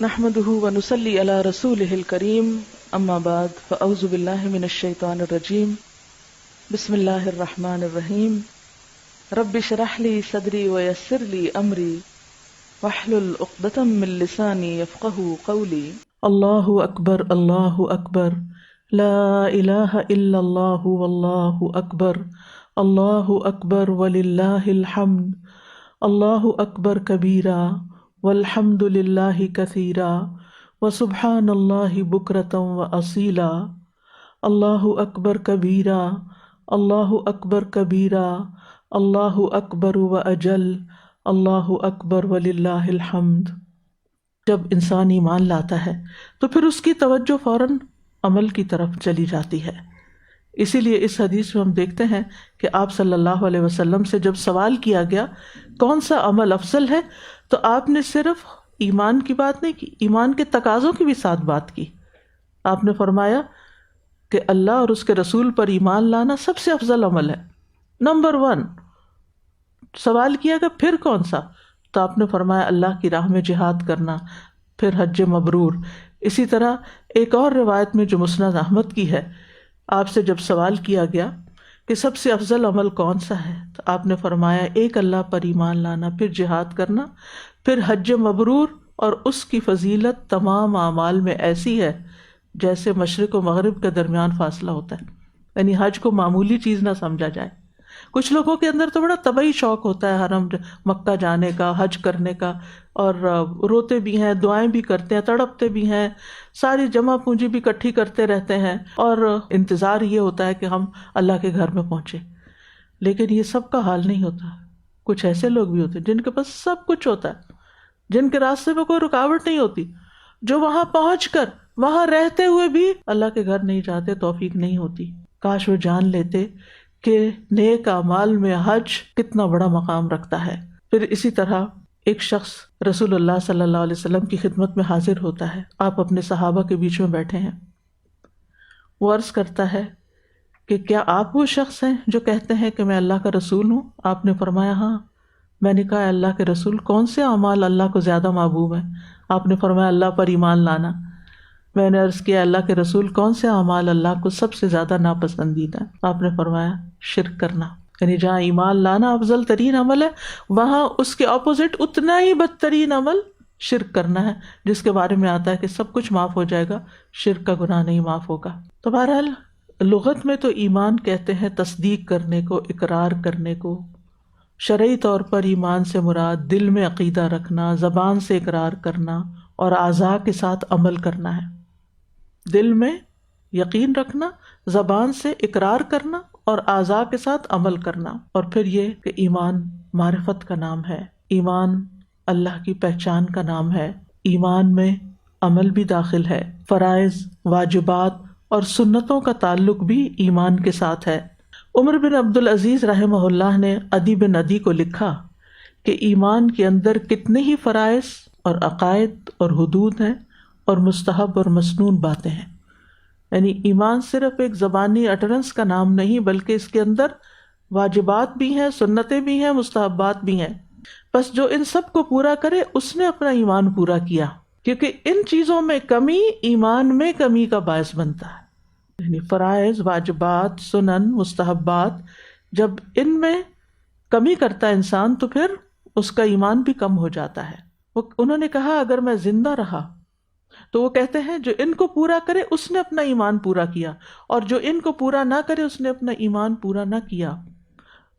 نحمده ونصلي على رسوله الكريم اما بعد فاعوذ بالله من الشيطان الرجيم بسم الله الرحمن الرحيم رب اشرح لي صدري ويسر لي امري واحلل عقدة من لساني يفقهوا قولي الله اکبر اللہ اکبر لا الہ الا اللہ واللہ اکبر اللہ اکبر وللہ الحمد اللہ اکبر کبیرا والحمد للہ کثیرا وسبحان اللہ بکرۃ واصیلا اللہ اکبر کبیرا اللہ اکبر کبیرا اللہ اکبر واجل اللہ اکبر وللہ الحمد۔ جب انسان ایمان لاتا ہے تو پھر اس کی توجہ فوراً عمل کی طرف چلی جاتی ہے۔ اسی لیے اس حدیث میں ہم دیکھتے ہیں کہ آپ صلی اللہ علیہ وسلم سے جب سوال کیا گیا کون سا عمل افضل ہے تو آپ نے صرف ایمان کی بات نہیں کی، ایمان کے تقاضوں کی بھی ساتھ بات کی۔ آپ نے فرمایا کہ اللہ اور اس کے رسول پر ایمان لانا سب سے افضل عمل ہے، نمبر 1۔ سوال کیا کہ پھر کون سا؟ تو آپ نے فرمایا اللہ کی راہ میں جہاد کرنا، پھر حج مبرور۔ اسی طرح ایک اور روایت میں جو مسند احمد کی ہے، آپ سے جب سوال کیا گیا کہ سب سے افضل عمل کون سا ہے تو آپ نے فرمایا ایک اللہ پر ایمان لانا، پھر جہاد کرنا، پھر حج مبرور، اور اس کی فضیلت تمام اعمال میں ایسی ہے جیسے مشرق و مغرب کے درمیان فاصلہ ہوتا ہے، یعنی حج کو معمولی چیز نہ سمجھا جائے۔ کچھ لوگوں کے اندر تو بڑا طبعی شوق ہوتا ہے حرم مکہ جانے کا، حج کرنے کا، اور روتے بھی ہیں، دعائیں بھی کرتے ہیں، تڑپتے بھی ہیں، ساری جمع پونجی بھی اکٹھی کرتے رہتے ہیں، اور انتظار یہ ہوتا ہے کہ ہم اللہ کے گھر میں پہنچے۔ لیکن یہ سب کا حال نہیں ہوتا۔ کچھ ایسے لوگ بھی ہوتے ہیں جن کے پاس سب کچھ ہوتا ہے، جن کے راستے میں کوئی رکاوٹ نہیں ہوتی، جو وہاں پہنچ کر وہاں رہتے ہوئے بھی اللہ کے گھر نہیں جاتے، توفیق نہیں ہوتی۔ کاش وہ جان لیتے کہ نیک اعمال میں حج کتنا بڑا مقام رکھتا ہے۔ پھر اسی طرح ایک شخص رسول اللہ صلی اللہ علیہ وسلم کی خدمت میں حاضر ہوتا ہے، آپ اپنے صحابہ کے بیچ میں بیٹھے ہیں۔ وہ عرض کرتا ہے کہ کیا آپ وہ شخص ہیں جو کہتے ہیں کہ میں اللہ کا رسول ہوں؟ آپ نے فرمایا ہاں۔ میں نے کہا اللہ کے رسول کون سے اعمال اللہ کو زیادہ محبوب ہیں؟ آپ نے فرمایا اللہ پر ایمان لانا۔ میں نے عرض کیا اللہ کے رسول کون سے اعمال اللہ کو سب سے زیادہ ناپسندیدہ ہیں؟ آپ نے فرمایا شرک کرنا۔ یعنی جہاں ایمان لانا افضل ترین عمل ہے، وہاں اس کے اپوزٹ اتنا ہی بدترین عمل شرک کرنا ہے، جس کے بارے میں آتا ہے کہ سب کچھ معاف ہو جائے گا، شرک کا گناہ نہیں معاف ہوگا۔ تو بہرحال لغت میں تو ایمان کہتے ہیں تصدیق کرنے کو، اقرار کرنے کو۔ شرعی طور پر ایمان سے مراد دل میں عقیدہ رکھنا، زبان سے اقرار کرنا اور اعضاء کے ساتھ عمل کرنا ہے۔ دل میں یقین رکھنا، زبان سے اقرار کرنا اور اعضاء کے ساتھ عمل کرنا۔ اور پھر یہ کہ ایمان معرفت کا نام ہے، ایمان اللہ کی پہچان کا نام ہے، ایمان میں عمل بھی داخل ہے، فرائض، واجبات اور سنتوں کا تعلق بھی ایمان کے ساتھ ہے۔ عمر بن عبدالعزیز رحمہ اللہ نے عدی بن عدی کو لکھا کہ ایمان کے اندر کتنے ہی فرائض اور عقائد اور حدود ہیں اور مستحب اور مسنون باتیں ہیں۔ یعنی ایمان صرف ایک زبانی اٹرنس کا نام نہیں، بلکہ اس کے اندر واجبات بھی ہیں، سنتیں بھی ہیں، مستحبات بھی ہیں۔ بس جو ان سب کو پورا کرے اس نے اپنا ایمان پورا کیا، کیونکہ ان چیزوں میں کمی ایمان میں کمی کا باعث بنتا ہے۔ یعنی فرائض، واجبات، سنن، مستحبات، جب ان میں کمی کرتا ہے انسان تو پھر اس کا ایمان بھی کم ہو جاتا ہے۔ انہوں نے کہا اگر میں زندہ رہا تو وہ کہتے ہیں جو ان کو پورا کرے اس نے اپنا ایمان پورا کیا، اور جو ان کو پورا نہ کرے اس نے اپنا ایمان پورا نہ کیا۔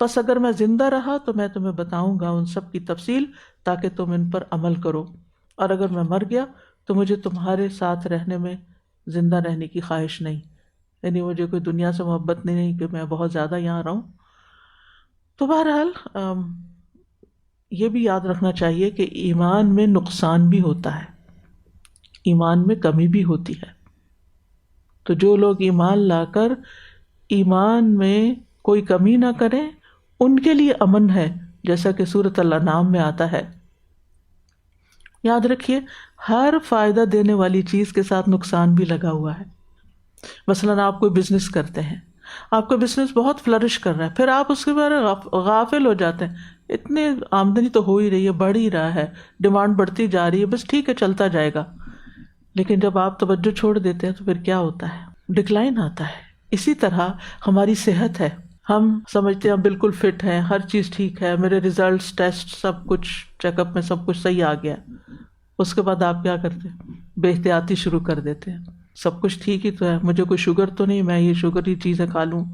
پس اگر میں زندہ رہا تو میں تمہیں بتاؤں گا ان سب کی تفصیل تاکہ تم ان پر عمل کرو، اور اگر میں مر گیا تو مجھے تمہارے ساتھ رہنے میں زندہ رہنے کی خواہش نہیں، یعنی مجھے کوئی دنیا سے محبت نہیں کہ میں بہت زیادہ یہاں رہوں۔ تو بہرحال یہ بھی یاد رکھنا چاہیے کہ ایمان میں نقصان بھی ہوتا ہے، ایمان میں کمی بھی ہوتی ہے۔ تو جو لوگ ایمان لا کر ایمان میں کوئی کمی نہ کریں ان کے لیے امن ہے، جیسا کہ سورۃ الانعام میں آتا ہے۔ یاد رکھیے ہر فائدہ دینے والی چیز کے ساتھ نقصان بھی لگا ہوا ہے۔ مثلاً آپ کوئی بزنس کرتے ہیں، آپ کا بزنس بہت فلرش کر رہا ہے، پھر آپ اس کے بارے غافل ہو جاتے ہیں، اتنی آمدنی تو ہو ہی رہی ہے، بڑھ ہی رہا ہے، ڈیمانڈ بڑھتی جا رہی ہے، بس ٹھیک ہے چلتا جائے گا. لیکن جب آپ توجہ چھوڑ دیتے ہیں تو پھر کیا ہوتا ہے؟ ڈکلائن آتا ہے. اسی طرح ہماری صحت ہے، ہم سمجھتے ہیں بالکل فٹ ہیں، ہر چیز ٹھیک ہے، میرے ریزلٹس ٹیسٹ سب کچھ چیک اپ میں سب کچھ صحیح آ گیا. اس کے بعد آپ کیا کرتے ہیں؟ بے احتیاطی شروع کر دیتے ہیں. سب کچھ ٹھیک ہی تو ہے، مجھے کوئی شوگر تو نہیں، میں یہ شوگر کی چیزیں کھا لوں،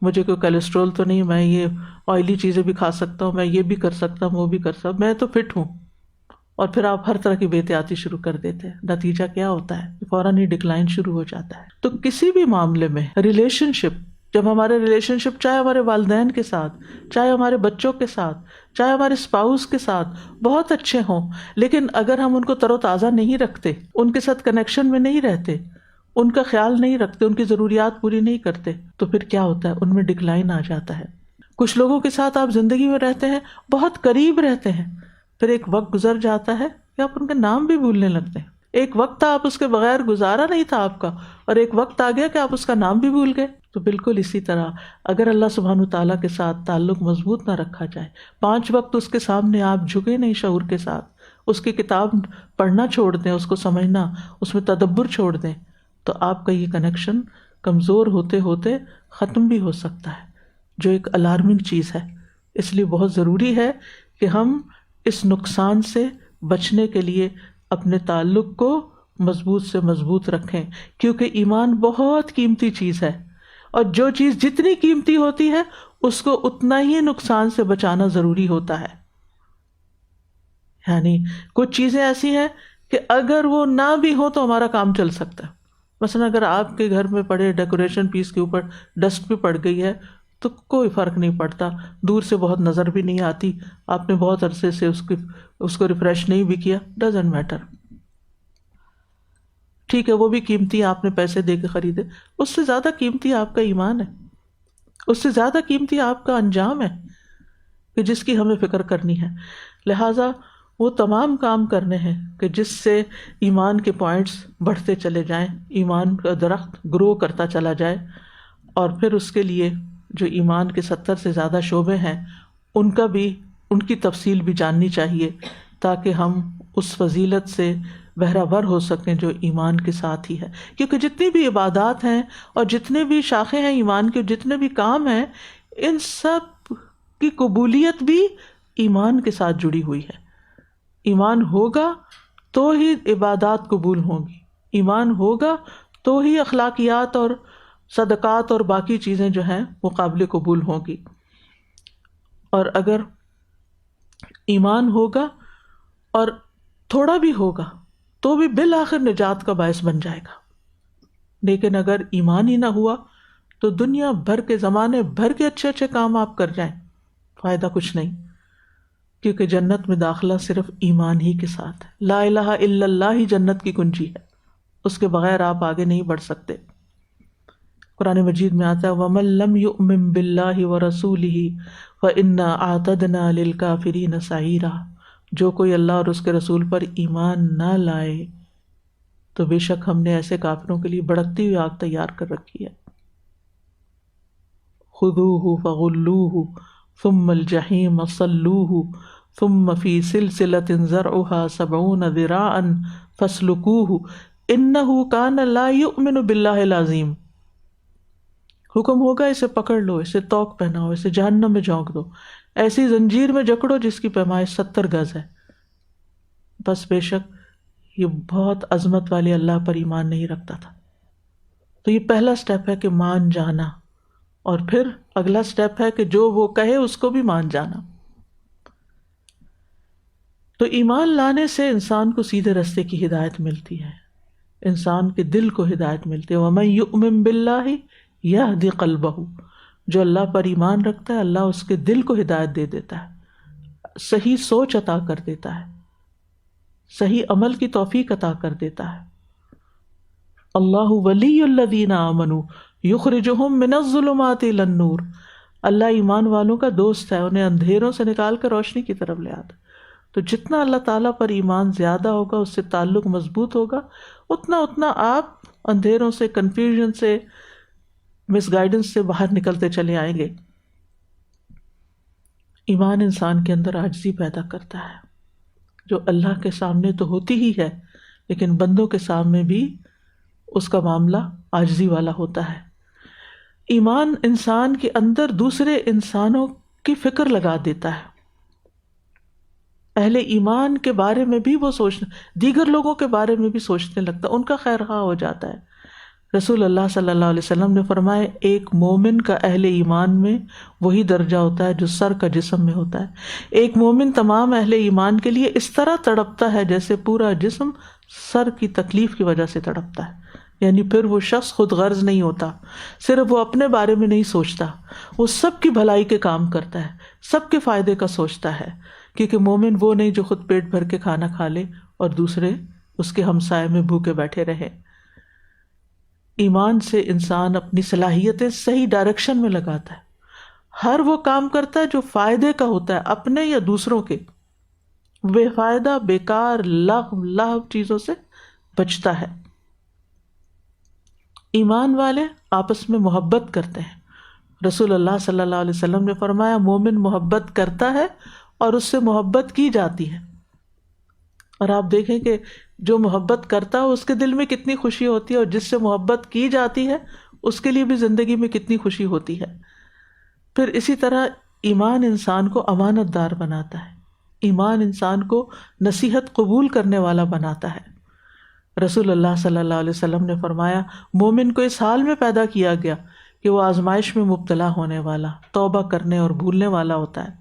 مجھے کوئی کولیسٹرول تو نہیں، میں یہ آئلی چیزیں بھی کھا سکتا ہوں، میں یہ بھی کر سکتا ہوں، وہ بھی کر سکتا ہوں، میں تو فٹ ہوں. اور پھر آپ ہر طرح کی بے احتیاطی شروع کر دیتے ہیں. نتیجہ کیا ہوتا ہے؟ فوراً ہی ڈکلائن شروع ہو جاتا ہے. تو کسی بھی معاملے میں ریلیشن شپ، جب ہمارے ریلیشن شپ چاہے ہمارے والدین کے ساتھ، چاہے ہمارے بچوں کے ساتھ، چاہے ہمارے اسپاؤس کے ساتھ بہت اچھے ہوں، لیکن اگر ہم ان کو تر و تازہ نہیں رکھتے، ان کے ساتھ کنیکشن میں نہیں رہتے، ان کا خیال نہیں رکھتے، ان کی ضروریات پوری نہیں کرتے، تو پھر کیا ہوتا ہے؟ ان میں ڈکلائن آ جاتا ہے. کچھ لوگوں کے ساتھ آپ زندگی میں رہتے ہیں، بہت قریب رہتے ہیں، پھر ایک وقت گزر جاتا ہے کہ آپ ان کے نام بھی بھولنے لگتے ہیں. ایک وقت تھا آپ اس کے بغیر گزارا نہیں تھا آپ کا، اور ایک وقت آ گیا کہ آپ اس کا نام بھی بھول گئے. تو بالکل اسی طرح اگر اللہ سبحانہ تعالیٰ کے ساتھ تعلق مضبوط نہ رکھا جائے، 5 وقت اس کے سامنے آپ جھکے نہیں شعور کے ساتھ، اس کی کتاب پڑھنا چھوڑ دیں، اس کو سمجھنا، اس میں تدبر چھوڑ دیں، تو آپ کا یہ کنیکشن کمزور ہوتے ہوتے ختم بھی ہو سکتا ہے، جو ایک الارمنگ چیز ہے. اس لیے بہت ضروری ہے کہ ہم اس نقصان سے بچنے کے لیے اپنے تعلق کو مضبوط سے مضبوط رکھیں، کیونکہ ایمان بہت قیمتی چیز ہے، اور جو چیز جتنی قیمتی ہوتی ہے اس کو اتنا ہی نقصان سے بچانا ضروری ہوتا ہے. یعنی کچھ چیزیں ایسی ہیں کہ اگر وہ نہ بھی ہو تو ہمارا کام چل سکتا ہے. مثلا اگر آپ کے گھر میں پڑے ڈیکوریشن پیس کے اوپر ڈسٹ بھی پڑ گئی ہے تو کوئی فرق نہیں پڑتا، دور سے بہت نظر بھی نہیں آتی، آپ نے بہت عرصے سے اس کو ریفریش نہیں بھی کیا، ڈزنٹ میٹر. ٹھیک ہے وہ بھی قیمتی، آپ نے پیسے دے کے خریدے، اس سے زیادہ قیمتی آپ کا ایمان ہے، اس سے زیادہ قیمتی آپ کا انجام ہے کہ جس کی ہمیں فکر کرنی ہے. لہٰذا وہ تمام کام کرنے ہیں کہ جس سے ایمان کے پوائنٹس بڑھتے چلے جائیں، ایمان کا درخت گرو کرتا چلا جائے. اور پھر اس کے لیے جو ایمان کے 70 سے زیادہ شعبے ہیں ان کی تفصیل بھی جاننی چاہیے، تاکہ ہم اس فضیلت سے بہرہ ور ہو سکیں جو ایمان کے ساتھ ہی ہے. کیونکہ جتنی بھی عبادات ہیں اور جتنے بھی شاخیں ہیں ایمان کے، جتنے بھی کام ہیں، ان سب کی قبولیت بھی ایمان کے ساتھ جڑی ہوئی ہے. ایمان ہوگا تو ہی عبادات قبول ہوں گی، ایمان ہوگا تو ہی اخلاقیات اور صدقات اور باقی چیزیں جو ہیں وہ قابل قبول ہوں گی. اور اگر ایمان ہوگا اور تھوڑا بھی ہوگا تو بھی بالآخر نجات کا باعث بن جائے گا. لیکن اگر ایمان ہی نہ ہوا تو دنیا بھر کے زمانے بھر کے اچھے اچھے کام آپ کر جائیں، فائدہ کچھ نہیں، کیونکہ جنت میں داخلہ صرف ایمان ہی کے ساتھ ہے. لا الہ الا اللہ ہی جنت کی کنجی ہے، اس کے بغیر آپ آگے نہیں بڑھ سکتے. قرآن مجید میں آتا ہے وَمَن لَّمْ يُؤْمِن بِاللَّهِ وَرَسُولِهِ فَإِنَّا أَعْتَدْنَا لِلْكَافِرِينَ سَعِيرًا، جو کوئی اللہ اور اس کے رسول پر ایمان نہ لائے تو بے شک ہم نے ایسے کافروں کے لیے بھڑکتی ہوئی آگ تیار کر رکھی ہے. خُذُوهُ فَغُلُّوهُ ثُمَّ الْجَحِيمَ صَلُّوهُ ثُمَّ فِي سِلْسِلَةٍ ذَرْعُهَا 70 ذِرَاعًا فَاسْلُكُوهُ إِنَّهُ كَانَ لَا يُؤْمِنُ بِاللَّهِ الْعَظِيمِ. حکم ہوگا اسے پکڑ لو، اسے توق پہناؤ، اسے جہنم میں جھونک دو، ایسی زنجیر میں جکڑو جس کی پیمائش 70 گز ہے. بس بے شک یہ بہت عظمت والے اللہ پر ایمان نہیں رکھتا تھا. تو یہ پہلا سٹیپ ہے کہ مان جانا، اور پھر اگلا سٹیپ ہے کہ جو وہ کہے اس کو بھی مان جانا. تو ایمان لانے سے انسان کو سیدھے راستے کی ہدایت ملتی ہے، انسان کے دل کو ہدایت ملتی ہے. وَمَن يُؤْمِن بِاللَّهِ يَهْدِ قَلْبَهُ، جو اللہ پر ایمان رکھتا ہے اللہ اس کے دل کو ہدایت دے دیتا ہے، صحیح سوچ عطا کر دیتا ہے، صحیح عمل کی توفیق عطا کر دیتا ہے. اللہ ولی الذین آمنوا یخرجہم من الظلمات الی النور، اللہ ایمان والوں کا دوست ہے، انہیں اندھیروں سے نکال کر روشنی کی طرف لے آتا ہے. تو جتنا اللہ تعالیٰ پر ایمان زیادہ ہوگا، اس سے تعلق مضبوط ہوگا، اتنا آپ اندھیروں سے، کنفیوژن سے، مس گائیڈنس سے باہر نکلتے چلے آئیں گے. ایمان انسان کے اندر عاجزی پیدا کرتا ہے، جو اللہ کے سامنے تو ہوتی ہی ہے لیکن بندوں کے سامنے بھی اس کا معاملہ عاجزی والا ہوتا ہے۔ ایمان انسان کے اندر دوسرے انسانوں کی فکر لگا دیتا ہے، اہل ایمان کے بارے میں بھی وہ دیگر لوگوں کے بارے میں بھی سوچنے لگتا ہے، ان کا خیر خواہ ہو جاتا ہے۔ رسول اللہ صلی اللہ علیہ وسلم نے فرمایا ایک مومن کا اہل ایمان میں وہی درجہ ہوتا ہے جو سر کا جسم میں ہوتا ہے۔ ایک مومن تمام اہل ایمان کے لیے اس طرح تڑپتا ہے جیسے پورا جسم سر کی تکلیف کی وجہ سے تڑپتا ہے، یعنی پھر وہ شخص خود غرض نہیں ہوتا، صرف وہ اپنے بارے میں نہیں سوچتا، وہ سب کی بھلائی کے کام کرتا ہے، سب کے فائدے کا سوچتا ہے، کیونکہ مومن وہ نہیں جو خود پیٹ بھر کے کھانا کھا لے اور دوسرے اس کے ہمسائے میں بھوکے بیٹھے رہے۔ ایمان سے انسان اپنی صلاحیتیں صحیح ڈائریکشن میں لگاتا ہے، ہر وہ کام کرتا ہے جو فائدے کا ہوتا ہے، اپنے یا دوسروں کے، بے فائدہ بیکار لغو چیزوں سے بچتا ہے۔ ایمان والے آپس میں محبت کرتے ہیں۔ رسول اللہ صلی اللہ علیہ وسلم نے فرمایا مومن محبت کرتا ہے اور اس سے محبت کی جاتی ہے۔ اور آپ دیکھیں کہ جو محبت کرتا ہے اس کے دل میں کتنی خوشی ہوتی ہے، اور جس سے محبت کی جاتی ہے اس کے لیے بھی زندگی میں کتنی خوشی ہوتی ہے۔ پھر اسی طرح ایمان انسان کو امانت دار بناتا ہے، ایمان انسان کو نصیحت قبول کرنے والا بناتا ہے۔ رسول اللہ صلی اللہ علیہ وسلم نے فرمایا مومن کو اس حال میں پیدا کیا گیا کہ وہ آزمائش میں مبتلا ہونے والا، توبہ کرنے اور بھولنے والا ہوتا ہے،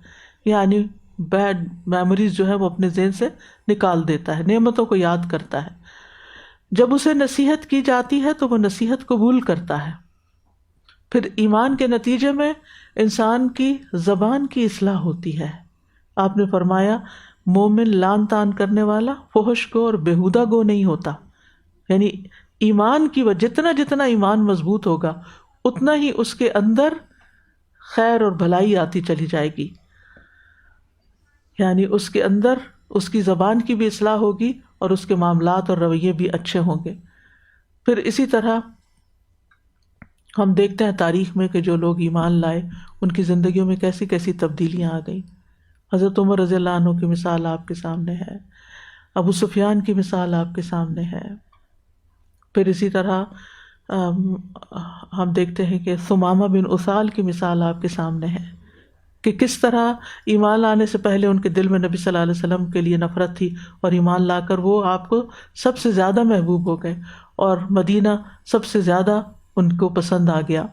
یعنی بیڈ میموریز جو ہے وہ اپنے ذہن سے نکال دیتا ہے، نعمتوں کو یاد کرتا ہے۔ جب اسے نصیحت کی جاتی ہے تو وہ نصیحت قبول کرتا ہے۔ پھر ایمان کے نتیجے میں انسان کی زبان کی اصلاح ہوتی ہے۔ آپ نے فرمایا مومن لان تان کرنے والا، فحش گو اور بےہودہ گو نہیں ہوتا، یعنی ایمان کی جتنا ایمان مضبوط ہوگا اتنا ہی اس کے اندر خیر اور بھلائی آتی چلی جائے گی، یعنی اس کے اندر اس کی زبان کی بھی اصلاح ہوگی اور اس کے معاملات اور رویے بھی اچھے ہوں گے۔ پھر اسی طرح ہم دیکھتے ہیں تاریخ میں کہ جو لوگ ایمان لائے ان کی زندگیوں میں کیسی کیسی تبدیلیاں آ گئیں۔ حضرت عمر رضی اللہ عنہ کی مثال آپ کے سامنے ہے، ابو سفیان کی مثال آپ کے سامنے ہے۔ پھر اسی طرح ہم دیکھتے ہیں کہ ثمامہ بن اسال کی مثال آپ کے سامنے ہے کہ کس طرح ایمان لانے سے پہلے ان کے دل میں نبی صلی اللہ علیہ وسلم کے لیے نفرت تھی، اور ایمان لا کر وہ آپ کو سب سے زیادہ محبوب ہو گئے، اور مدینہ سب سے زیادہ ان کو پسند آ گیا۔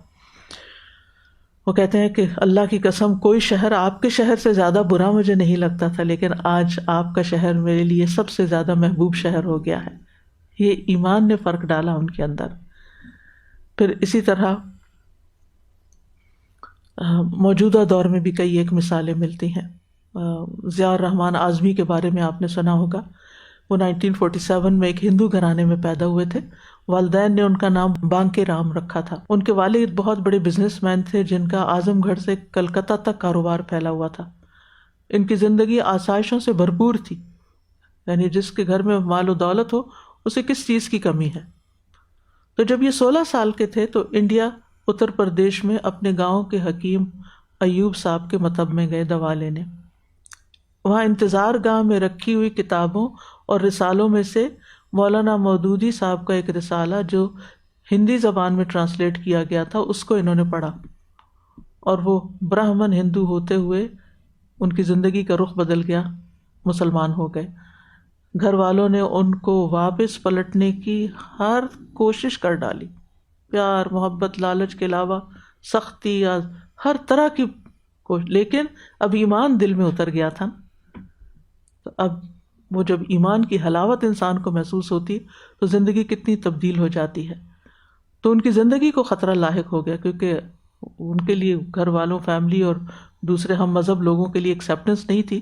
وہ کہتے ہیں کہ اللہ کی قسم کوئی شہر آپ کے شہر سے زیادہ برا مجھے نہیں لگتا تھا، لیکن آج آپ کا شہر میرے لیے سب سے زیادہ محبوب شہر ہو گیا ہے۔ یہ ایمان نے فرق ڈالا ان کے اندر۔ پھر اسی طرح موجودہ دور میں بھی کئی ایک مثالیں ملتی ہیں۔ ضیاء الرحمن اعظمی کے بارے میں آپ نے سنا ہوگا، وہ 1947 میں ایک ہندو گھرانے میں پیدا ہوئے تھے۔ والدین نے ان کا نام بانکے رام رکھا تھا۔ ان کے والد بہت بڑے بزنس مین تھے جن کا اعظم گڑھ سے کلکتہ تک کاروبار پھیلا ہوا تھا۔ ان کی زندگی آسائشوں سے بھرپور تھی، یعنی جس کے گھر میں مال و دولت ہو اسے کس چیز کی کمی ہے۔ تو جب یہ 16 سال کے تھے تو انڈیا اتر پردیش میں اپنے گاؤں کے حکیم ایوب صاحب کے مطب میں گئے دوا لینے۔ وہاں انتظار گاہ میں رکھی ہوئی کتابوں اور رسالوں میں سے مولانا مودودی صاحب کا ایک رسالہ جو ہندی زبان میں ٹرانسلیٹ کیا گیا تھا اس کو انہوں نے پڑھا، اور وہ برہمن ہندو ہوتے ہوئے ان کی زندگی کا رخ بدل گیا، مسلمان ہو گئے۔ گھر والوں نے ان کو واپس پلٹنے کی ہر کوشش کر ڈالی، پیار محبت لالچ کے علاوہ سختی یا ہر طرح کی کوشش، لیکن اب ایمان دل میں اتر گیا تھا۔ تو اب وہ جب ایمان کی حلاوت انسان کو محسوس ہوتی تو زندگی کتنی تبدیل ہو جاتی ہے۔ تو ان کی زندگی کو خطرہ لاحق ہو گیا، کیونکہ ان کے لیے گھر والوں فیملی اور دوسرے ہم مذہب لوگوں کے لیے ایکسیپٹنس نہیں تھی،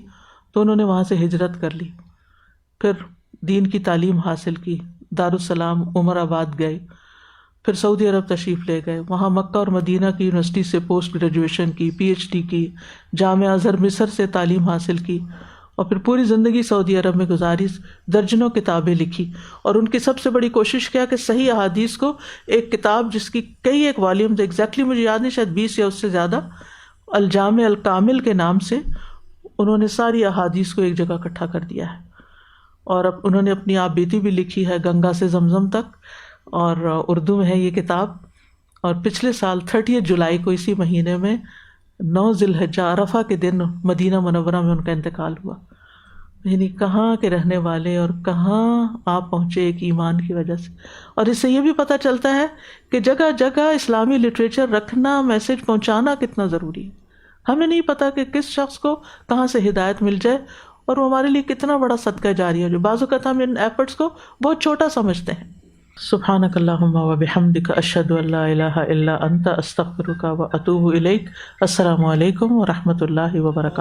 تو انہوں نے وہاں سے ہجرت کر لی۔ پھر دین کی تعلیم حاصل کی، دارالسلام عمر آباد گئے، پھر سعودی عرب تشریف لے گئے، وہاں مکہ اور مدینہ کی یونیورسٹی سے پوسٹ گریجویشن کی، پی ایچ ڈی کی، جامعہ ازہر مصر سے تعلیم حاصل کی، اور پھر پوری زندگی سعودی عرب میں گزاری، درجنوں کتابیں لکھی، اور ان کی سب سے بڑی کوشش کیا کہ صحیح احادیث کو ایک کتاب جس کی کئی ایک والیوم ایگزیکٹلی مجھے یاد نہیں، شاید 20 یا اس سے زیادہ، الجامع الکامل کے نام سے انہوں نے ساری احادیث کو ایک جگہ اکٹھا کر دیا ہے، اور اب انہوں نے اپنی آپ بیتی بھی لکھی ہے گنگا سے زمزم تک، اور اردو میں ہے یہ کتاب. اور پچھلے سال 30 جولائی کو اسی مہینے میں 9 ذی الحجہ عرفہ کے دن مدینہ منورہ میں ان کا انتقال ہوا. یعنی کہاں کے رہنے والے اور کہاں آپ پہنچے ایک ایمان کی وجہ سے. اور اس سے یہ بھی پتہ چلتا ہے کہ جگہ جگہ اسلامی لٹریچر رکھنا، میسج پہنچانا کتنا ضروری ہے. ہمیں نہیں پتہ کہ کس شخص کو کہاں سے ہدایت مل جائے، اور وہ ہمارے لیے کتنا بڑا صدقہ جاری ہے، جو بعض اوقات ہم ان ایفرٹس کو بہت چھوٹا سمجھتے ہیں. سبحانک اللہم و بحمدک، اشہد ان لا الہ الا انت، استغفرک و اتوب الیک. السلام علیکم و رحمۃ اللہ وبرکاتہ.